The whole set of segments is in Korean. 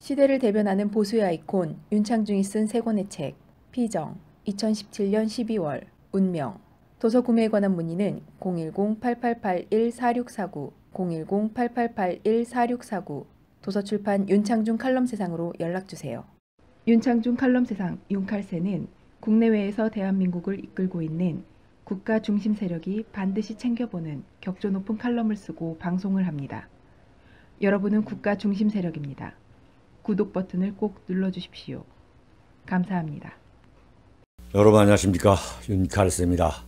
시대를 대변하는 보수의 아이콘 윤창중이 쓴 세 권의 책 피정 2017년 12월 운명 도서 구매에 관한 문의는 010-8881-4649 010-8881-4649 도서출판 윤창중 칼럼세상으로 연락주세요. 윤창중 칼럼세상 윤칼세는 국내외에서 대한민국을 이끌고 있는 국가 중심 세력이 반드시 챙겨보는 격조 높은 칼럼을 쓰고 방송을 합니다. 여러분은 국가 중심 세력입니다. 구독 버튼을 꼭 눌러주십시오. 감사합니다. 여러분 안녕하십니까, 윤칼세입니다.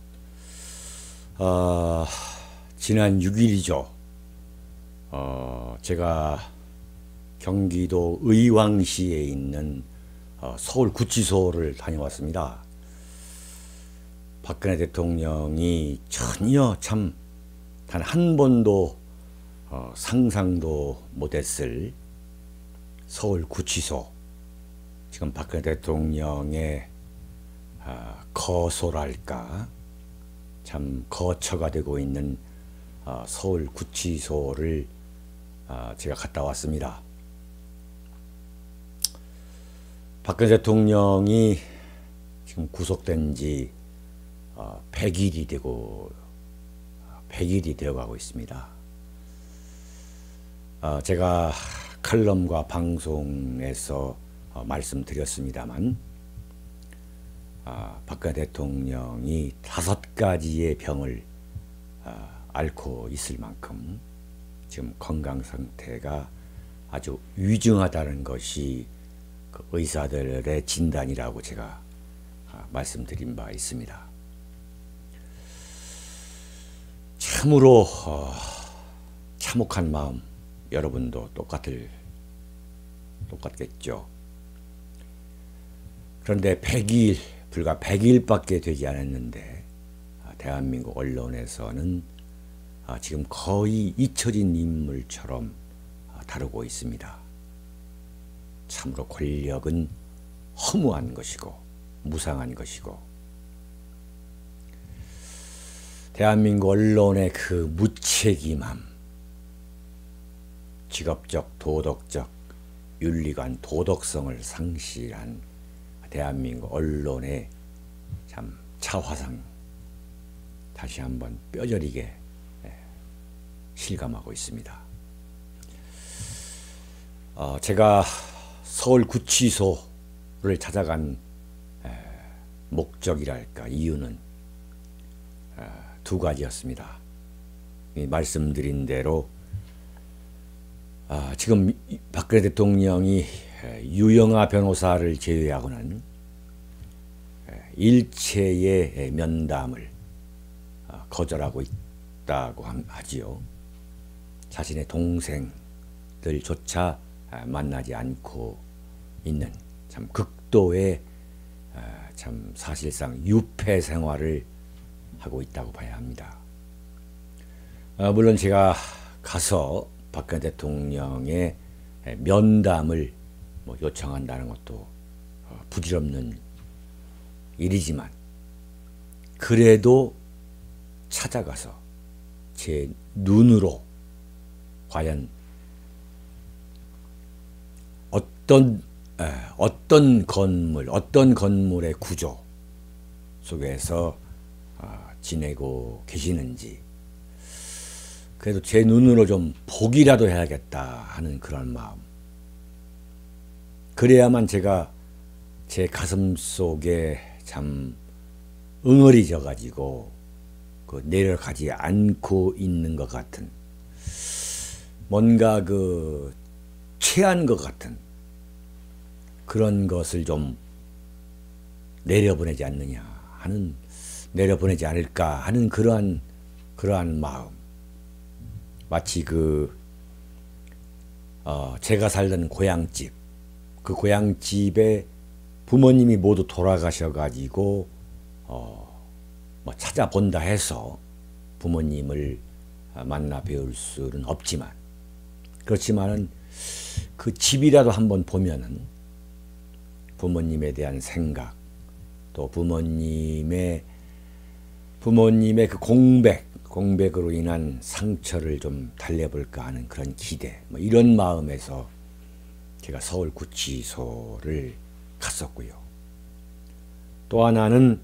지난 6일이죠. 제가 경기도 의왕시에 있는 서울구치소를 다녀왔습니다. 박근혜 대통령이 전혀 참 단 한 번도 상상도 못했을 서울구치소, 지금 박근혜 대통령의 거소랄까, 참 거처가 되고 있는 서울구치소를 제가 갔다 왔습니다. 박근혜 대통령이 지금 구속된 지 100일이 되어가고 있습니다. 제가 칼럼과 방송에서 말씀드렸습니다만, 박근혜 대통령이 5가지의 병을 앓고 있을 만큼 지금 건강 상태가 아주 위중하다는 것이 그 의사들의 진단이라고 제가 말씀드린 바 있습니다. 참으로 참혹한 마음, 여러분도 똑같겠죠. 그런데 불과 100일밖에 되지 않았는데 대한민국 언론에서는 지금 거의 잊혀진 인물처럼 다루고 있습니다. 참으로 권력은 허무한 것이고 무상한 것이고, 대한민국 언론의 그 무책임함, 직업적, 도덕적, 윤리관, 도덕성을 상실한 대한민국 언론의 참 차화상, 다시 한번 뼈저리게 실감하고 있습니다. 제가 서울구치소를 찾아간 목적이랄까, 이유는 2가지였습니다. 말씀드린 대로 지금 박근혜 대통령이 유영하 변호사를 제외하고는 일체의 면담을 거절하고 있다고 하지요. 자신의 동생들조차 만나지 않고 있는 참 극도의 참 사실상 유폐 생활을 하고 있다고 봐야 합니다. 물론 제가 가서 박근혜 대통령의 면담을 요청한다는 것도 부질없는 일이지만, 그래도 찾아가서 제 눈으로 과연 어떤 건물의 구조 속에서 지내고 계시는지, 그래도 제 눈으로 좀 보기라도 해야겠다 하는 그런 마음. 그래야만 제가 제 가슴 속에 참 응어리져 가지고 내려가지 않고 있는 것 같은, 뭔가 체한 것 같은 그런 것을 좀 내려보내지 않을까 하는 그러한 마음. 마치 제가 살던 고향집, 그 고향집에 부모님이 모두 돌아가셔가지고 찾아본다 해서 부모님을 만나 뵈울 수는 없지만, 그렇지만은 그 집이라도 한번 보면은 부모님에 대한 생각, 또 부모님의 그 공백으로 인한 상처를 좀 달래볼까 하는 그런 기대, 이런 마음에서 제가 서울구치소를 갔었고요. 또 하나는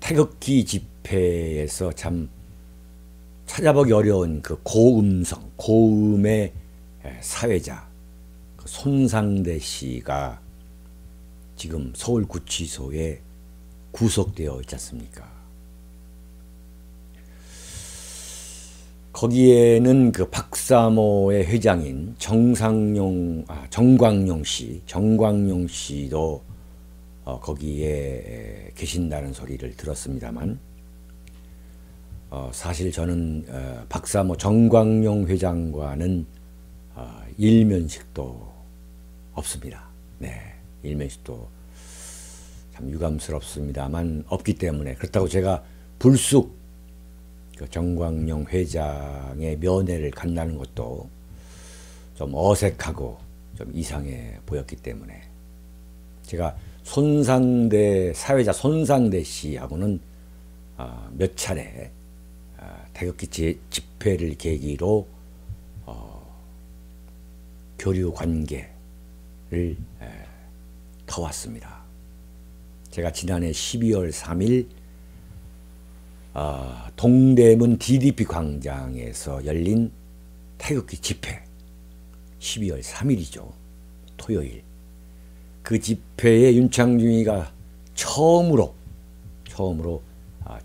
태극기 집회에서 참 찾아보기 어려운 그 고음성, 고음의 사회자 손상대 씨가 지금 서울구치소에 구속되어 있지 않습니까? 거기에는 그 박사모의 회장인 정광용 씨도 거기에 계신다는 소리를 들었습니다만, 사실 저는 박사모 정광용 회장과는 일면식도 없습니다. 네, 일면식도 참 유감스럽습니다만 없기 때문에, 그렇다고 제가 불쑥 그 정광용 회장의 면회를 간다는 것도 좀 어색하고 좀 이상해 보였기 때문에, 제가 사회자 손상대 씨하고는 몇 차례 태극기 집회를 계기로 교류 관계를 터왔습니다. 제가 지난해 12월 3일 동대문 DDP 광장에서 열린 태극기 집회, 12월 3일이죠. 토요일. 그 집회에 윤창중이가 처음으로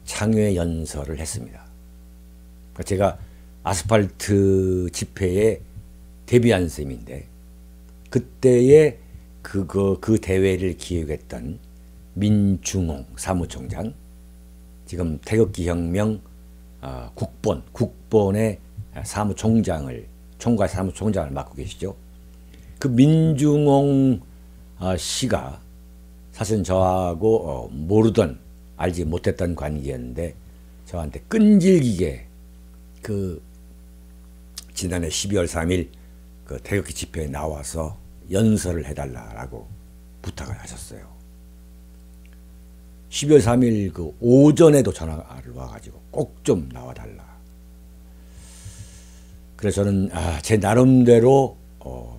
창외 연설을 했습니다. 제가 아스팔트 집회에 데뷔한 셈인데, 그때에 그 대회를 기획했던 민중홍 사무총장, 지금 태극기 혁명 국본의 총괄 사무총장을 맡고 계시죠. 그 민중홍 씨가 사실은 저하고 알지 못했던 관계였는데, 저한테 끈질기게 그 지난해 12월 3일 그 태극기 집회에 나와서 연설을 해달라고 부탁을 하셨어요. 12월 3일 그 오전에도 전화를 와가지고 꼭 좀 나와달라. 그래서 저는 제 나름대로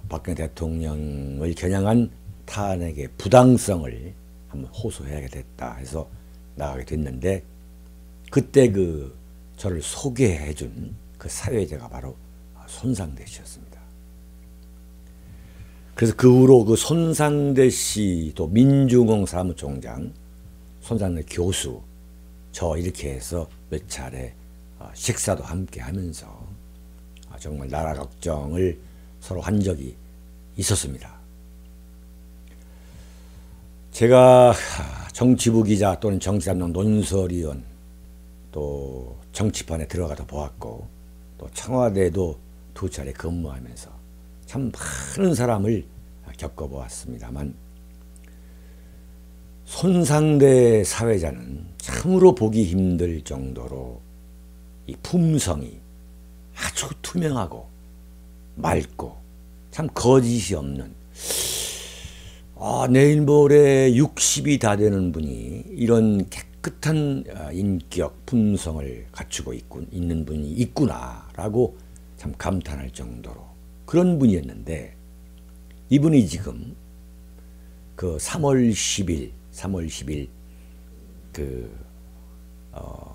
박근혜 대통령을 겨냥한 탄핵의 부당성을 한번 호소해야겠다 해서 나가게 됐는데, 그때 저를 소개해준 그 사회자가 바로 손상대 씨였습니다. 그래서 그 후로 그 손상대 씨, 또 민중홍 사무총장, 손상대 교수, 저 이렇게 해서 몇 차례 식사도 함께 하면서 정말 나라 걱정을 서로 한 적이 있었습니다. 제가 정치부 기자 또는 정치담당 논설위원, 또 정치판에 들어가도 보았고, 또 청와대도 2차례 근무하면서 참 많은 사람을 겪어보았습니다만, 손상대 사회자는 참으로 보기 힘들 정도로 이 품성이 아주 투명하고 맑고 참 거짓이 없는, 내일 모레 60이 다 되는 분이 이런 깨끗한 인격, 품성을 갖추고 있는 분이 있구나라고 참 감탄할 정도로 그런 분이었는데, 이분이 지금 그 3월 10일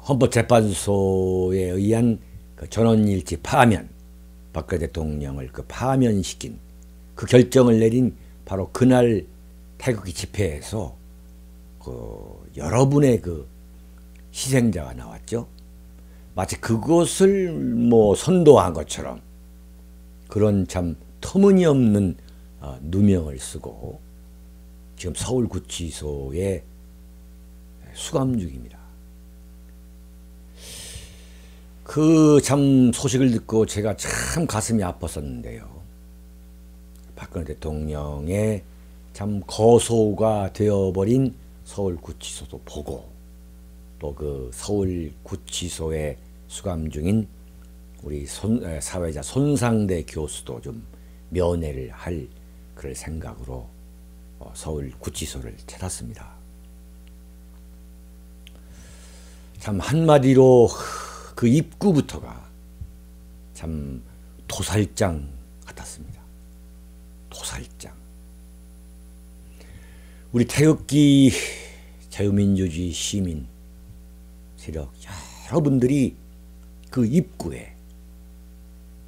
헌법재판소에 의한 그 전원일치 파면, 박근혜 대통령을 그 파면시킨 그 결정을 내린 바로 그날 태극기 집회에서 여러분의 그 희생자가 나왔죠. 마치 그것을 선도한 것처럼 그런 참 터무니없는 누명을 쓰고 지금 서울구치소에 수감 중입니다. 그 참 소식을 듣고 제가 참 가슴이 아팠었는데요. 박근혜 대통령의 참 거소가 되어버린 서울구치소도 보고, 또 그 서울구치소에 수감 중인 우리 사회자 손상대 교수도 좀 면회를 할 그럴 생각으로 서울구치소를 찾았습니다. 참 한마디로 그 입구부터가 참 도살장 같았습니다. 도살장. 우리 태극기 자유민주주의 시민 세력 여러분들이 그 입구에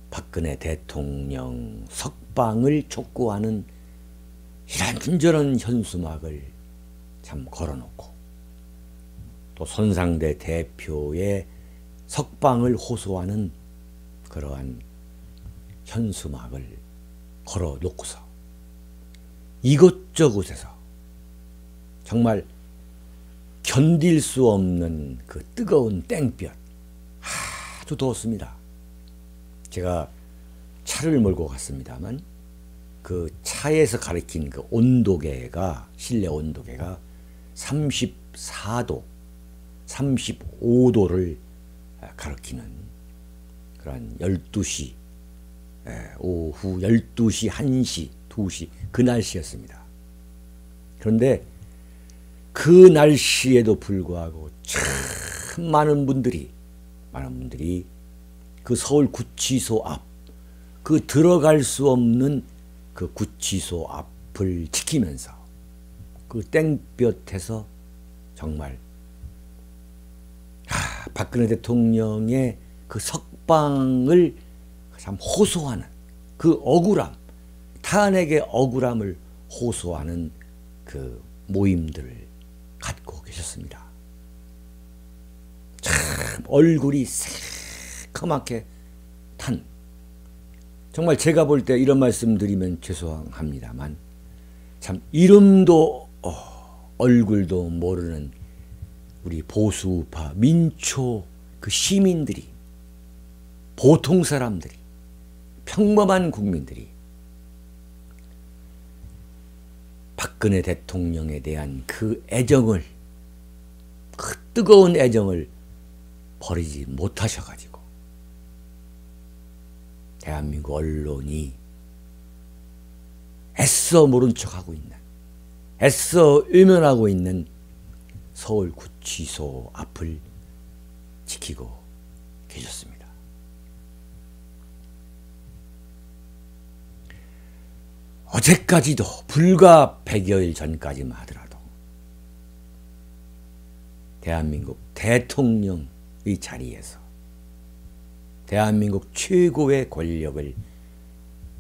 박근혜 대통령 석방을 촉구하는 이런저런 현수막을 참 걸어놓고, 또 손상대 대표의 석방을 호소하는 그러한 현수막을 걸어놓고서 이곳저곳에서 정말 견딜 수 없는 그 뜨거운 땡볕, 아주 더웠습니다. 제가 차를 몰고 갔습니다만 그 차에서 가리킨 그 온도계가, 실내 온도계가 34도, 35도를 가리키는 그런 12시, 오후 12시, 1시, 2시 그 날씨였습니다. 그런데 그 날씨에도 불구하고 참 많은 분들이 그 서울 구치소 앞, 그 들어갈 수 없는 그 구치소 앞을 지키면서 그 땡볕에서 정말 박근혜 대통령의 그 석방을 참 호소하는 그 억울함, 타인에게 억울함을 호소하는 그 모임들을 갖고 계셨습니다. 참 얼굴이 새카맣게 탄, 정말 제가 볼 때 이런 말씀 드리면 죄송합니다만 참 이름도 얼굴도 모르는 우리 보수우파 민초 그 시민들이, 보통 사람들이, 평범한 국민들이 박근혜 대통령에 대한 그 애정을, 그 뜨거운 애정을 버리지 못하셔가지고 대한민국 언론이 애써 모른 척하고 있는, 애써 외면하고 있는 서울 구치소 앞을 지키고 계셨습니다. 어제까지도, 불과 100여일 전까지만 하더라도 대한민국 대통령의 자리에서 대한민국 최고의 권력을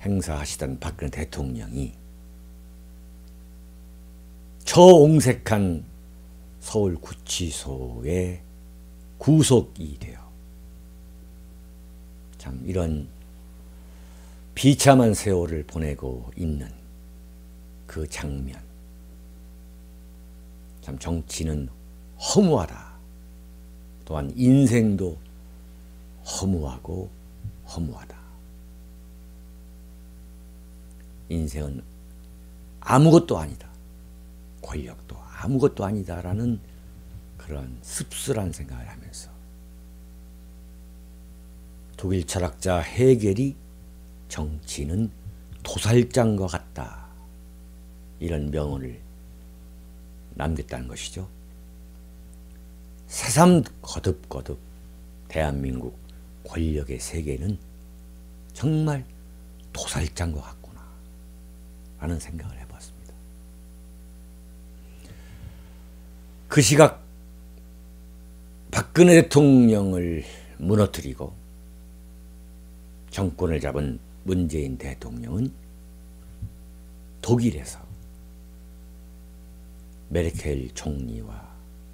행사하시던 박근혜 대통령이 저옹색한 서울 구치소에 구속이 되어 참 이런 비참한 세월을 보내고 있는 그 장면, 참 정치는 허무하다. 또한 인생도 허무하고 허무하다. 인생은 아무것도 아니다. 권력도 아무것도 아니다라는 그런 씁쓸한 생각을 하면서 독일 철학자 헤겔이 정치는 도살장과 같다, 이런 명언을 남겼다는 것이죠. 새삼 거듭거듭 대한민국 권력의 세계는 정말 도살장과 같구나 라는 생각을 해봤습니다. 그 시각 박근혜 대통령을 무너뜨리고 정권을 잡은 문재인 대통령은 독일에서 메르켈 총리와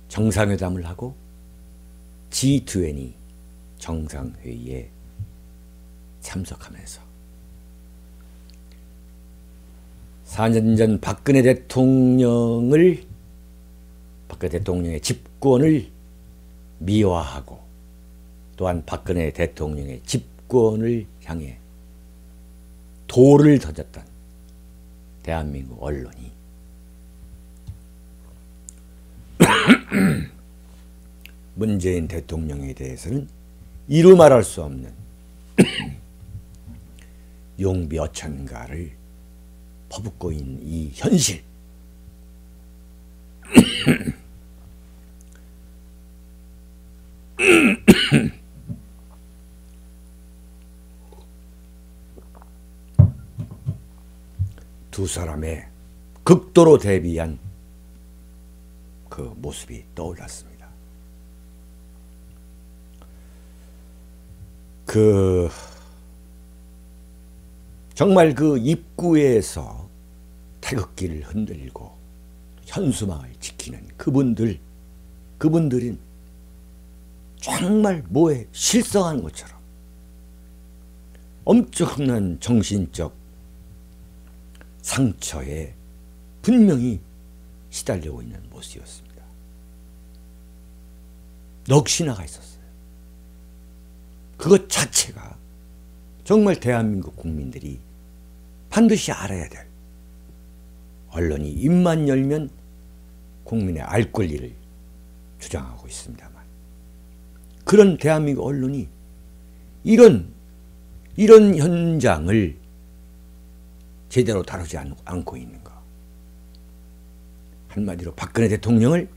정상회담을 하고 G20 정상회의에 참석하면서 4년 전 박근혜 대통령의 집권을 미화하고 또한 박근혜 대통령의 집권을 향해 돌을 던졌던 대한민국 언론이 문재인 대통령에 대해서는 이루 말할 수 없는 용비어천가를 퍼붓고 있는 이 현실, 두 사람의 극도로 대비한 그 모습이 떠올랐습니다. 정말 그 입구에서 태극기를 흔들고 현수막을 지키는 그분들은 정말 뭐에 실성한 것처럼 엄청난 정신적 상처에 분명히 시달리고 있는 모습이었습니다. 넋이나가 있었어요. 그것 자체가 정말 대한민국 국민들이 반드시 알아야 될, 언론이 입만 열면 국민의 알 권리를 주장하고 있습니다만, 그런 대한민국 언론이 이런 현장을 제대로 다루지 않고 있는 것. 한마디로 박근혜 대통령을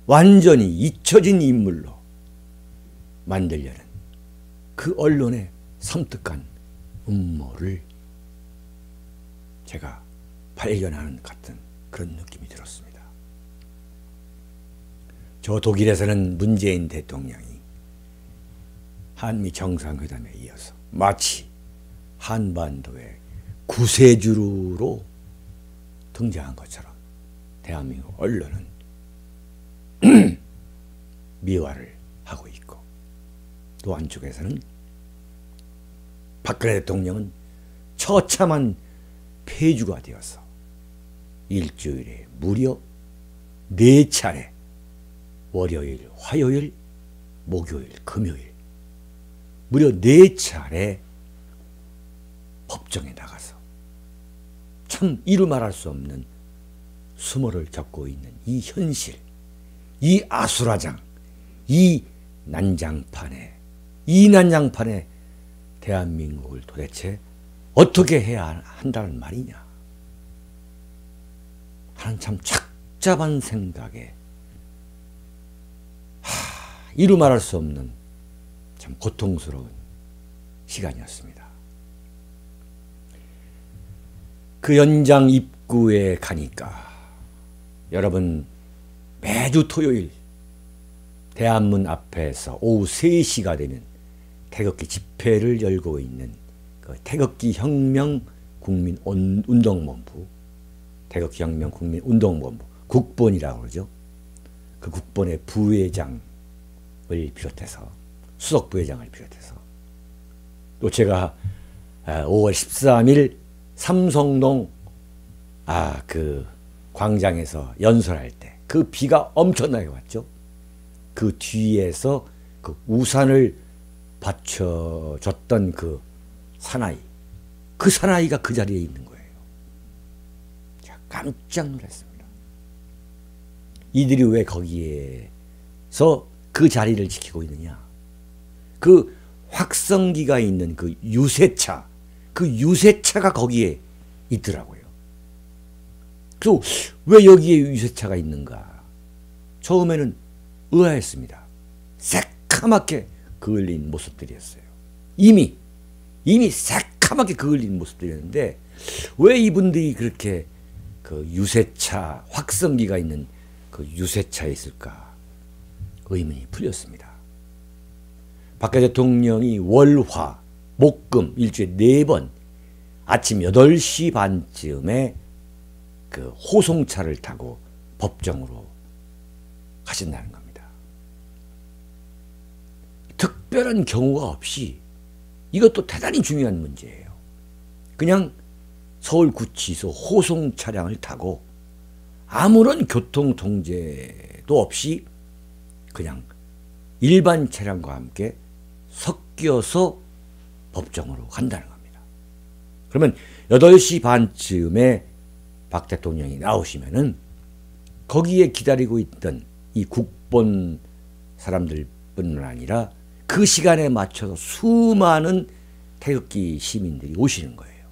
완전히 잊혀진 인물로 만들려는 그 언론의 섬뜩한 음모를 제가 발견하는 같은 그런 느낌이 들었습니다. 저 독일에서는 문재인 대통령이 한미 정상회담에 이어서 마치 한반도의 구세주로 등장한 것처럼 대한민국 언론은 미화를 하고 있고, 또 한쪽에서는 박근혜 대통령은 처참한 폐주가 되어서 일주일에 무려 4차례, 월요일, 화요일, 목요일, 금요일, 무려 4차례 법정에 나가서 참 이루 말할 수 없는 수모를 겪고 있는 이 현실, 이 아수라장, 이 난장판에 대한민국을 도대체 어떻게 해야 한다는 말이냐 하는 참 착잡한 생각에 이루 말할 수 없는 참 고통스러운 시간이었습니다. 그 연장 입구에 가니까 여러분, 매주 토요일 대한문 앞에서 오후 3시가 되면 태극기 집회를 열고 있는 그 태극기 혁명 국민운동본부, 태극기 혁명 국민운동본부, 국본이라고 그러죠. 그 국본의 부회장을 비롯해서, 수석 부회장을 비롯해서, 또 제가 5월 13일 삼성동 그 광장에서 연설할 때 그 비가 엄청나게 왔죠. 그 뒤에서 그 우산을 받쳐줬던 그 사나이가 그 자리에 있는 거예요. 제가 깜짝 놀랐습니다. 이들이 왜 거기에서 그 자리를 지키고 있느냐. 그 확성기가 있는 그 유세차가 거기에 있더라고요. 그래서 왜 여기에 유세차가 있는가? 처음에는 의아했습니다. 새카맣게 그을린 모습들이었어요. 이미 새카맣게 그을린 모습들이었는데 왜 이분들이 그렇게 그 유세차, 확성기가 있는 그 유세차에 있을까? 의문이 풀렸습니다. 박근혜 대통령이 월화, 목금 일주일에 4번 아침 8시 반쯤에 그 호송차를 타고 법정으로 가신다는 겁니다. 특별한 경우가 없이, 이것도 대단히 중요한 문제예요. 그냥 서울구치소 호송 차량을 타고 아무런 교통 통제도 없이 그냥 일반 차량과 함께 섞여서 법정으로 간다는 겁니다. 그러면 8시 반쯤에 박 대통령이 나오시면은 거기에 기다리고 있던 이 국본 사람들뿐만 아니라 그 시간에 맞춰서 수많은 태극기 시민들이 오시는 거예요.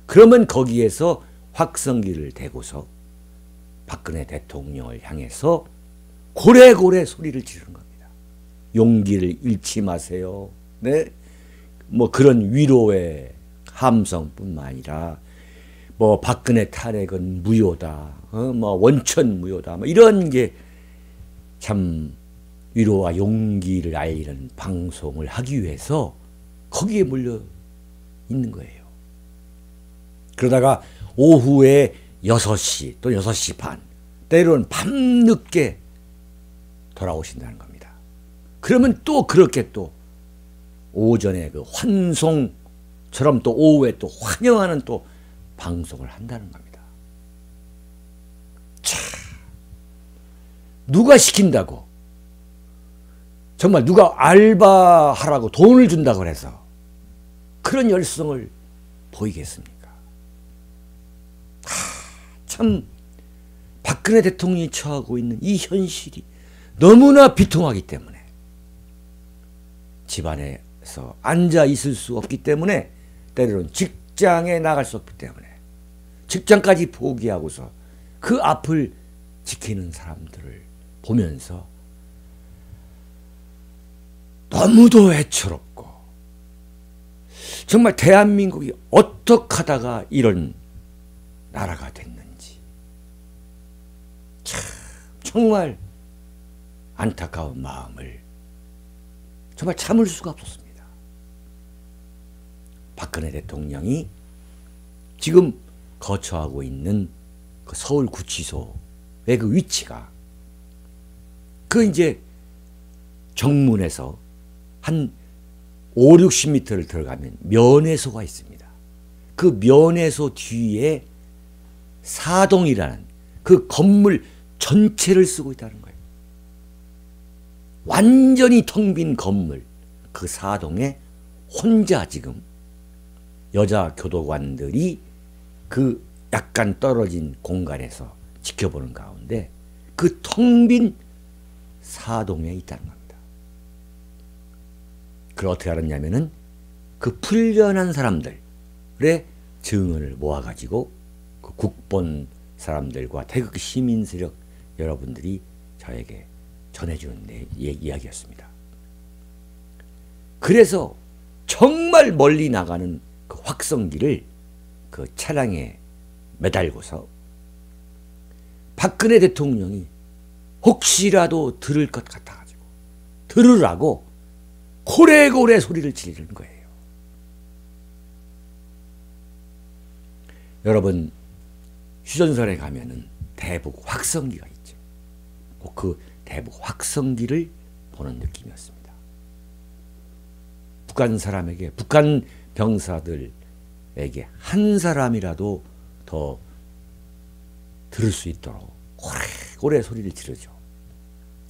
그러면 거기에서 확성기를 대고서 박근혜 대통령을 향해서 고래고래 소리를 지르는 겁니다. 용기를 잃지 마세요. 네? 뭐 그런 위로의 함성뿐만 아니라 뭐 박근혜 탄핵은 무효다, 뭐 원천 무효다, 뭐 이런 게 참 위로와 용기를 알리는 방송을 하기 위해서 거기에 몰려 있는 거예요. 그러다가 오후에 6시 또 6시 반, 때로는 밤늦게 돌아오신다는 겁니다. 그러면 또 그렇게 또 오전에 그 환송처럼 또 오후에 또 환영하는 또 방송을 한다는 겁니다. 참, 누가 시킨다고, 정말 누가 알바하라고 돈을 준다고 해서 그런 열성을 보이겠습니까? 참 박근혜 대통령이 처하고 있는 이 현실이 너무나 비통하기 때문에, 집안에서 앉아 있을 수 없기 때문에, 때로는 직장에 나갈 수 없기 때문에 직장까지 포기하고서 그 앞을 지키는 사람들을 보면서 너무도 애처롭고, 정말 대한민국이 어떻게 하다가 이런 나라가 됐는지 참 정말 안타까운 마음을 정말 참을 수가 없었습니다. 박근혜 대통령이 지금 거처하고 있는 그 서울구치소의 그 위치가, 그 이제 정문에서 한 5, 60m를 들어가면 면회소가 있습니다. 그 면회소 뒤에 사동이라는 그 건물 전체를 쓰고 있다는 거예요. 완전히 텅 빈 건물, 그 사동에 혼자 지금 여자 교도관들이 그 약간 떨어진 공간에서 지켜보는 가운데 그 텅 빈 사동에 있다는 겁니다. 그걸 어떻게 알았냐면은 그 풀려난 사람들의 증언을 모아가지고 그 국본 사람들과 태극 시민 세력 여러분들이 저에게 전해주는 이야기였습니다. 그래서 정말 멀리 나가는 그 확성기를 그 차량에 매달고서 박근혜 대통령이 혹시라도 들을 것 같아가지고 들으라고 고래고래 소리를 지르는 거예요. 여러분, 휴전선에 가면은 대북 확성기가 있죠. 꼭 그 대북 확성기를 보는 느낌이었습니다. 북한 사람에게, 북한 병사들에게 한 사람이라도 더 들을 수 있도록 고래고래 소리를 지르죠.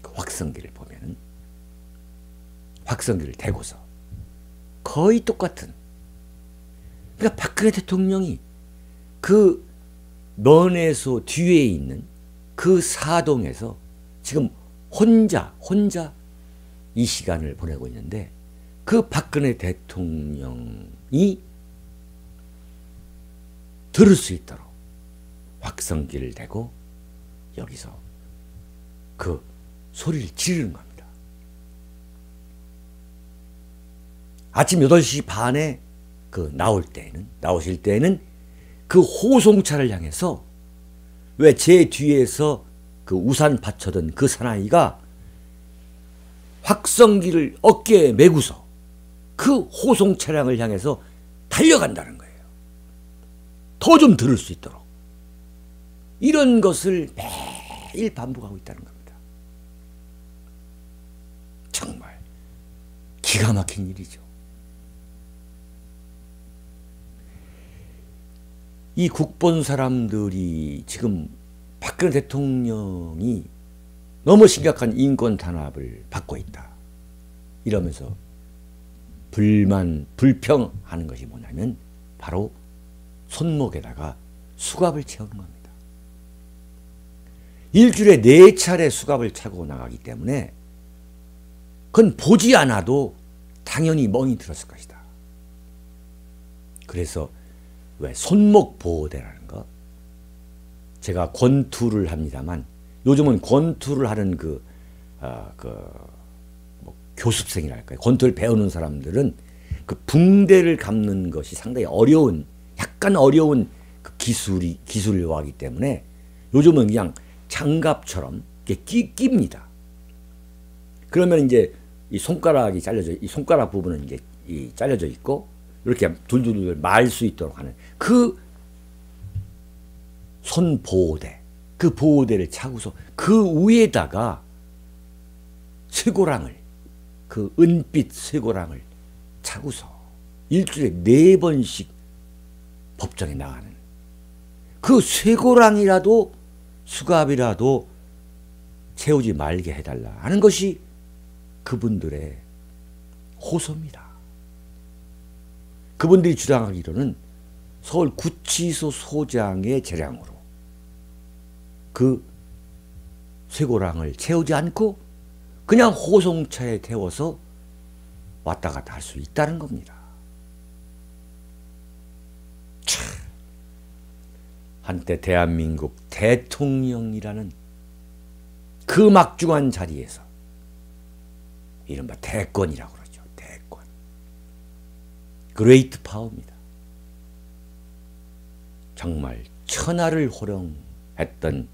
그 확성기를 보면은, 확성기를 대고서 거의 똑같은, 그러니까 박근혜 대통령이 그 면회소 뒤에 있는 그 사동에서 지금 혼자 이 시간을 보내고 있는데, 그 박근혜 대통령이 들을 수 있도록 확성기를 대고 여기서 그 소리를 지르는 겁니다. 아침 8시 반에 그 나오실 때에는 그 호송차를 향해서, 왜 제 뒤에서 그 우산 받쳐던 그 사나이가 확성기를 어깨에 메고서 그 호송 차량을 향해서 달려간다는 거예요. 더 좀 들을 수 있도록. 이런 것을 매일 반복하고 있다는 겁니다. 정말 기가 막힌 일이죠. 이 국본 사람들이 지금 박근혜 대통령이 너무 심각한 인권 탄압을 받고 있다, 이러면서 불평하는 것이 뭐냐면 바로 손목에다가 수갑을 채우는 겁니다. 일주일에 4차례 수갑을 차고 나가기 때문에 그건 보지 않아도 당연히 멍이 들었을 것이다. 그래서 왜 손목 보호대라는 거, 제가 권투를 합니다만 요즘은 권투를 하는 뭐 교습생이랄까요, 권투를 배우는 사람들은 그 붕대를 감는 것이 상당히 약간 어려운 그 기술화하기 때문에 요즘은 그냥 장갑처럼 이렇게 낍니다. 그러면 이제 이 손가락이 잘려져, 이 손가락 부분은 이제 이 잘려져 있고 이렇게 둘둘둘 말 수 있도록 하는 그 손 보호대, 그 보호대를 차고서 그 위에다가 쇠고랑을, 그 은빛 쇠고랑을 차고서 일주일에 4번씩 법정에 나가는 그 쇠고랑이라도 수갑이라도 채우지 말게 해달라 하는 것이 그분들의 호소입니다. 그분들이 주장하기로는 서울 구치소 소장의 재량으로 그 쇠고랑을 채우지 않고 그냥 호송차에 태워서 왔다 갔다 할 수 있다는 겁니다. 참, 한때 대한민국 대통령이라는 그 막중한 자리에서 이른바 대권이라고 그러죠. 대권. 그레이트 파워입니다. 정말 천하를 호령했던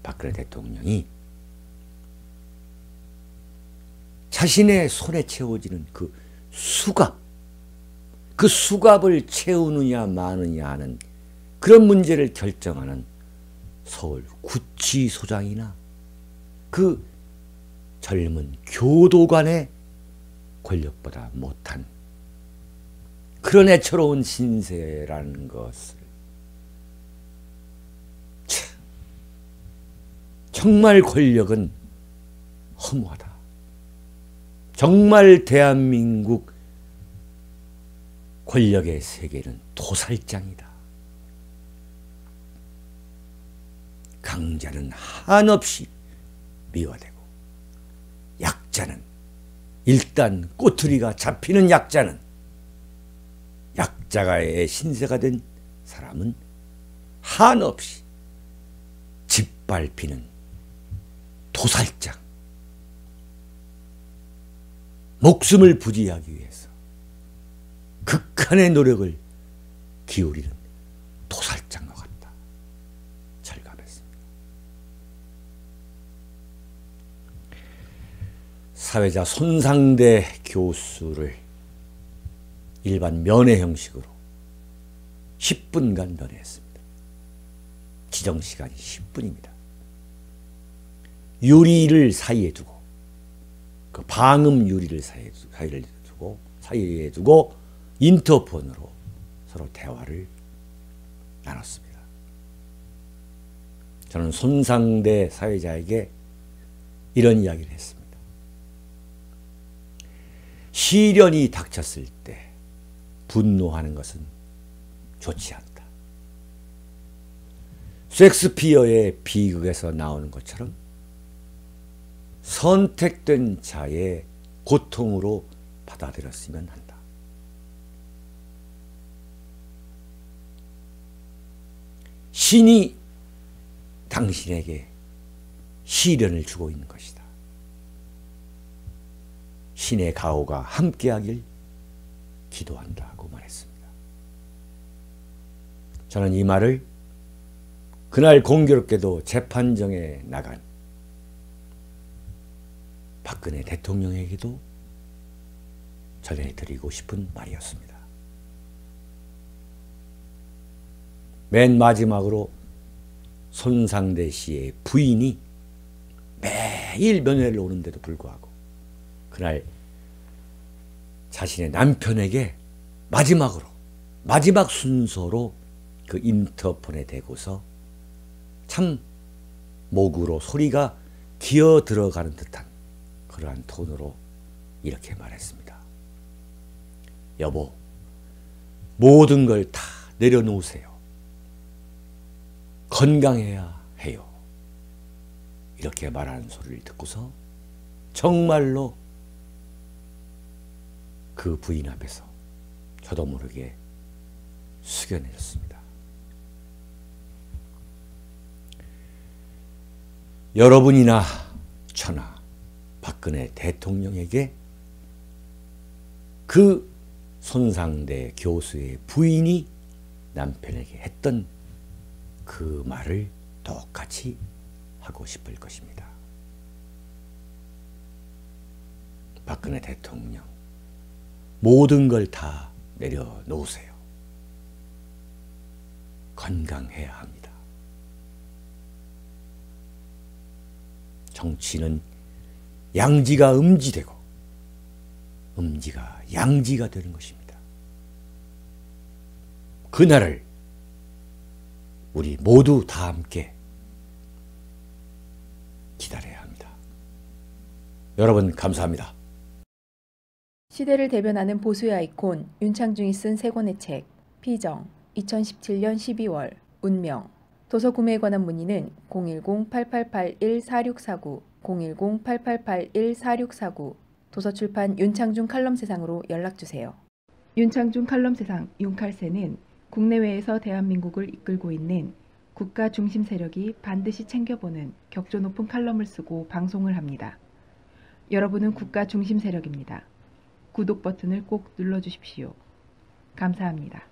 박근혜 대통령이 자신의 손에 채워지는 그 수갑을 채우느냐 마느냐 하는 그런 문제를 결정하는 서울 구치소장이나 그 젊은 교도관의 권력보다 못한 그런 애처로운 신세라는 것을 참, 정말 권력은 허무하다. 정말 대한민국 권력의 세계는 도살장이다. 강자는 한없이 미화되고 약자는 일단 꼬투리가 잡히는 약자가의 신세가 된 사람은 한없이 짓밟히는 도살장. 목숨을 부지하기 위해서 극한의 노력을 기울이는 도살장과 같다. 철감했습니다. 사회자 손상대 교수를 일반 면회 형식으로 10분간 면회했습니다. 지정시간이 10분입니다. 유리를 사이에 두고 그 방음 유리를 사이에 두고 인터폰으로 서로 대화를 나눴습니다. 저는 손상대 사회자에게 이런 이야기를 했습니다. 시련이 닥쳤을 때 분노하는 것은 좋지 않다. 셰익스피어의 비극에서 나오는 것처럼 선택된 자의 고통으로 받아들였으면 한다. 신이 당신에게 시련을 주고 있는 것이다. 신의 가호가 함께하길 기도한다고 말했습니다. 저는 이 말을 그날 공교롭게도 재판정에 나간 박근혜 대통령에게도 전해드리고 싶은 말이었습니다. 맨 마지막으로 손상대 씨의 부인이 매일 면회를 오는데도 불구하고 그날 자신의 남편에게 마지막 순서로 그 인터폰에 대고서 참 목으로 소리가 기어 들어가는 듯한 그러한 톤으로 이렇게 말했습니다. 여보, 모든 걸 다 내려놓으세요. 건강해야 해요. 이렇게 말하는 소리를 듣고서 정말로 그 부인 앞에서 저도 모르게 숙연해졌습니다. 여러분이나 저나 박근혜 대통령에게 그 손상대 교수의 부인이 남편에게 했던 그 말을 똑같이 하고 싶을 것입니다. 박근혜 대통령, 모든 걸 다 내려놓으세요. 건강해야 합니다. 정치는 양지가 음지되고 음지가 양지가 되는 것입니다. 그날을 우리 모두 다 함께 기다려야 합니다. 여러분 감사합니다. 시대를 대변하는 보수의 아이콘 윤창중이 쓴 세 권의 책 피정 2017년 12월 운명 도서 구매에 관한 문의는 010-8881-4649 010-8881-4649 도서출판 윤창중 칼럼세상으로 연락주세요. 윤창중 칼럼세상 윤칼세는 국내외에서 대한민국을 이끌고 있는 국가 중심 세력이 반드시 챙겨보는 격조 높은 칼럼을 쓰고 방송을 합니다. 여러분은 국가 중심 세력입니다. 구독 버튼을 꼭 눌러주십시오. 감사합니다.